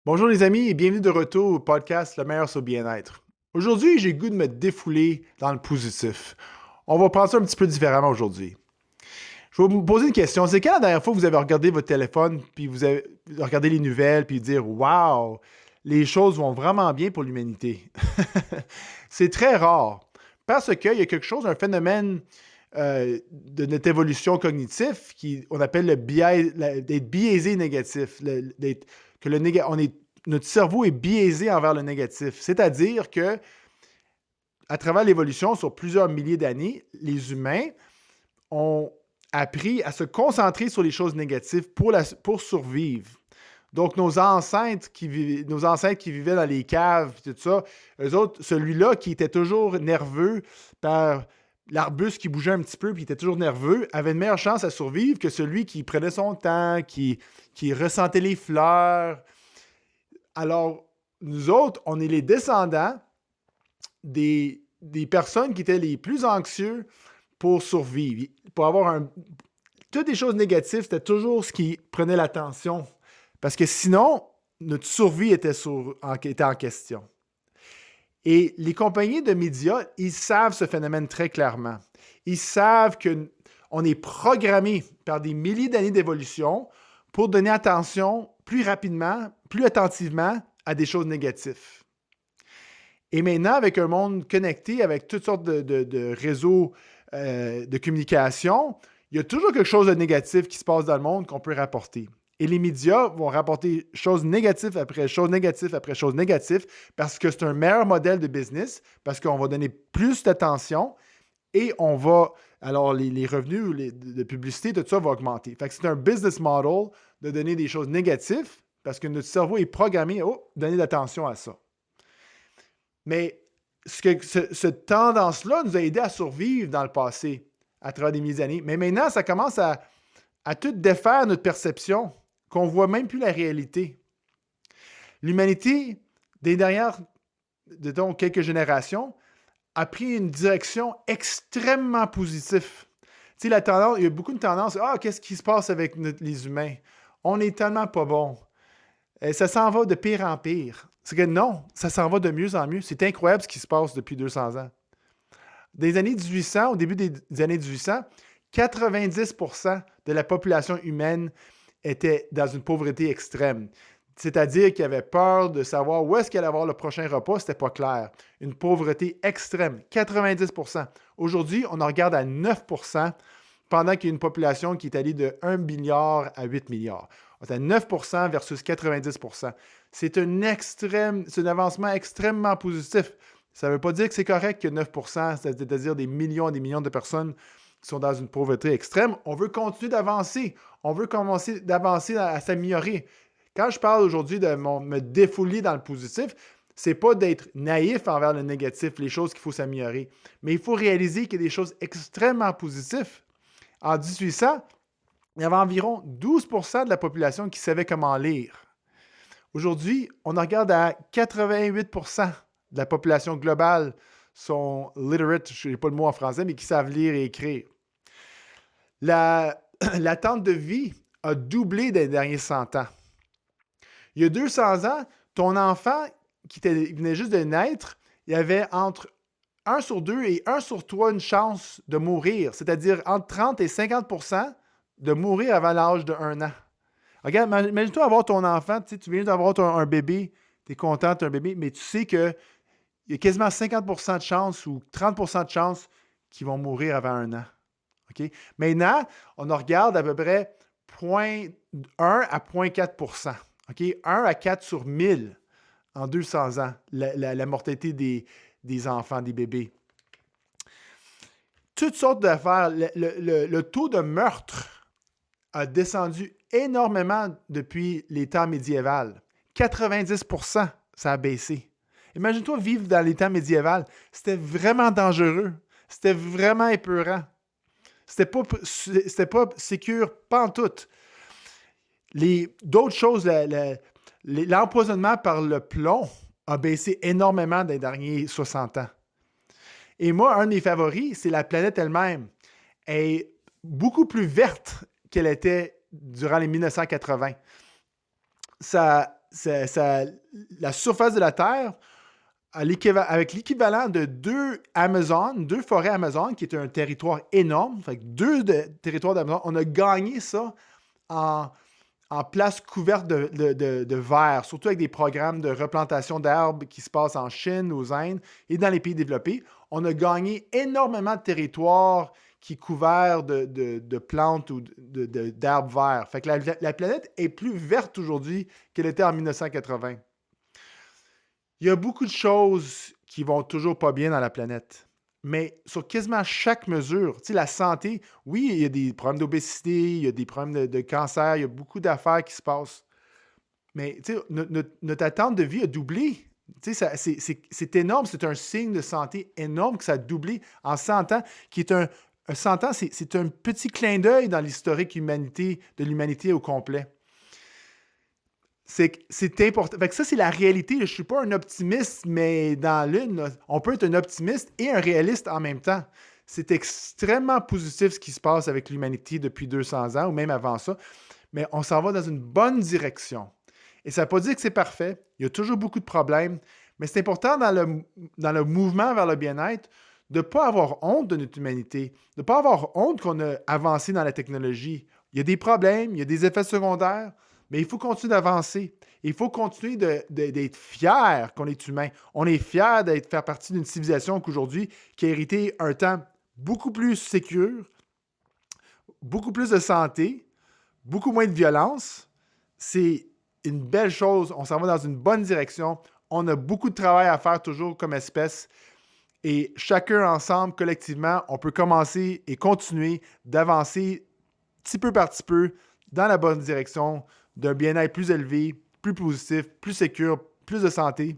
Bonjour les amis et bienvenue de retour au podcast Le meilleur sur le bien-être. Aujourd'hui, j'ai le goût de me défouler dans le positif. On va prendre ça un petit peu différemment aujourd'hui. Je vais vous poser une question. C'est quand la dernière fois que vous avez regardé votre téléphone puis vous avez regardé les nouvelles puis dire Waouh, les choses vont vraiment bien pour l'humanité. C'est très rare parce qu'il y a quelque chose, un phénomène de notre évolution cognitive on appelle le biais, d'être biaisé négatif, notre cerveau est biaisé envers le négatif. C'est-à-dire que à travers l'évolution, sur plusieurs milliers d'années, les humains ont appris à se concentrer sur les choses négatives pour survivre. Donc, nos ancêtres qui vivaient dans les caves, et tout ça, eux autres, celui-là qui était toujours nerveux par l'arbuste qui bougeait un petit peu, puis il était toujours nerveux, avait une meilleure chance à survivre que celui qui prenait son temps, qui ressentait les fleurs. Alors, nous autres, on est les descendants des personnes qui étaient les plus anxieux pour survivre. Pour avoir toutes les choses négatives, c'était toujours ce qui prenait l'attention. Parce que sinon, notre survie était en question. Et les compagnies de médias, ils savent ce phénomène très clairement. Ils savent qu'on est programmé par des milliers d'années d'évolution pour donner attention plus rapidement, plus attentivement à des choses négatives. Et maintenant, avec un monde connecté, avec toutes sortes de réseaux de communication, il y a toujours quelque chose de négatif qui se passe dans le monde qu'on peut rapporter. Et les médias vont rapporter choses négatives après choses négatives après choses négatives parce que c'est un meilleur modèle de business, parce qu'on va donner plus d'attention et alors les revenus de publicité, tout ça va augmenter. Fait que c'est un business model de donner des choses négatives parce que notre cerveau est programmé, donner de l'attention à ça. Mais cette tendance-là nous a aidé à survivre dans le passé, à travers des milliers d'années. Mais maintenant, ça commence à tout défaire notre perception, qu'on ne voit même plus la réalité. L'humanité, des dernières, disons, quelques générations, a pris une direction extrêmement positive. Tu sais, il y a beaucoup de tendances. Ah, qu'est-ce qui se passe avec les humains? On est tellement pas bons. Ça s'en va de pire en pire. C'est que non, ça s'en va de mieux en mieux. C'est incroyable ce qui se passe depuis 200 ans. Des années 1800, au début des années 1800, 90% de la population humaine était dans une pauvreté extrême. C'est-à-dire qu'ils avaient peur de savoir où est-ce qu'elle allait avoir le prochain repas, c'était pas clair. Une pauvreté extrême, 90%. Aujourd'hui, on en regarde à 9%, pendant qu'il y a une population qui est allée de 1 milliard à 8 milliards. On est à 9% versus 90%. C'est un avancement extrêmement positif. Ça ne veut pas dire que c'est correct que 9%, c'est-à-dire des millions et des millions de personnes qui sont dans une pauvreté extrême. On veut continuer d'avancer. On veut commencer d'avancer à s'améliorer. Quand je parle aujourd'hui de me défouler dans le positif, c'est pas d'être naïf envers le négatif, les choses qu'il faut s'améliorer. Mais il faut réaliser qu'il y a des choses extrêmement positives. En 1800, il y avait environ 12% de la population qui savait comment lire. Aujourd'hui, on en regarde à 88% de la population globale sont literate, je n'ai pas le mot en français, mais qui savent lire et écrire. L'attente de vie a doublé dans les derniers 100 ans. Il y a 200 ans, ton enfant venait juste de naître, il y avait entre 1 sur 2 et 1 sur 3 une chance de mourir, c'est-à-dire entre 30 et 50% de mourir avant l'âge de 1 an. Regarde, imagine-toi avoir ton enfant, tu viens d'avoir un bébé, tu es content, tu as un bébé, mais tu sais qu'il y a quasiment 50% de chance ou 30% de chance qu'ils vont mourir avant 1 an. OK? Maintenant, on en regarde à peu près 0,1 à 0,4%. OK? 1 à 4 sur 1000 en 200 ans, la mortalité des enfants, des bébés. Toutes sortes d'affaires. Le taux de meurtre a descendu énormément depuis les temps médiévaux. 90%, ça a baissé. Imagine-toi vivre dans les temps médiévaux. C'était vraiment dangereux. C'était vraiment épeurant. C'était pas sécure, pas en tout. D'autres choses, l'empoisonnement par le plomb a baissé énormément dans les derniers 60 ans. Et moi, un de mes favoris, c'est la planète elle-même. Elle est beaucoup plus verte qu'elle était durant les 1980. la surface de la Terre, avec l'équivalent de 2 forêts Amazon, qui est un territoire énorme, fait que 2 territoires d'Amazon, on a gagné ça en, en place couverte de verre, surtout avec des programmes de replantation d'arbres qui se passent en Chine, aux Indes et dans les pays développés. On a gagné énormément de territoires qui est couvert de plantes ou d'arbres verts. Fait que la planète est plus verte aujourd'hui qu'elle était en 1980. Il y a beaucoup de choses qui vont toujours pas bien dans la planète. Mais sur quasiment chaque mesure, tu sais, la santé, oui, il y a des problèmes d'obésité, il y a des problèmes de cancer, il y a beaucoup d'affaires qui se passent. Mais tu sais, notre attente de vie a doublé. Tu sais, c'est énorme, c'est un signe de santé énorme que ça a doublé en 100 ans, qui est un 100 ans, c'est un petit clin d'œil dans l'historique de l'humanité au complet. C'est important. Fait que ça, c'est la réalité. Je ne suis pas un optimiste, mais dans l'une, là, on peut être un optimiste et un réaliste en même temps. C'est extrêmement positif ce qui se passe avec l'humanité depuis 200 ans, ou même avant ça, mais on s'en va dans une bonne direction. Et ça ne veut pas dire que c'est parfait. Il y a toujours beaucoup de problèmes, mais c'est important dans le mouvement vers le bien-être de ne pas avoir honte de notre humanité, de ne pas avoir honte qu'on a avancé dans la technologie. Il y a des problèmes, il y a des effets secondaires, mais il faut continuer d'avancer. Il faut continuer d'être fier qu'on est humain. On est fier faire partie d'une civilisation qu'aujourd'hui qui a hérité un temps beaucoup plus sécure, beaucoup plus de santé, beaucoup moins de violence. C'est une belle chose. On s'en va dans une bonne direction. On a beaucoup de travail à faire toujours comme espèce. Et chacun ensemble, collectivement, on peut commencer et continuer d'avancer petit peu par petit peu dans la bonne direction d'un bien-être plus élevé, plus positif, plus sécure, plus de santé.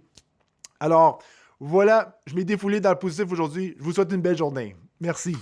Alors, voilà, je m'ai défoulé dans le positif aujourd'hui. Je vous souhaite une belle journée. Merci.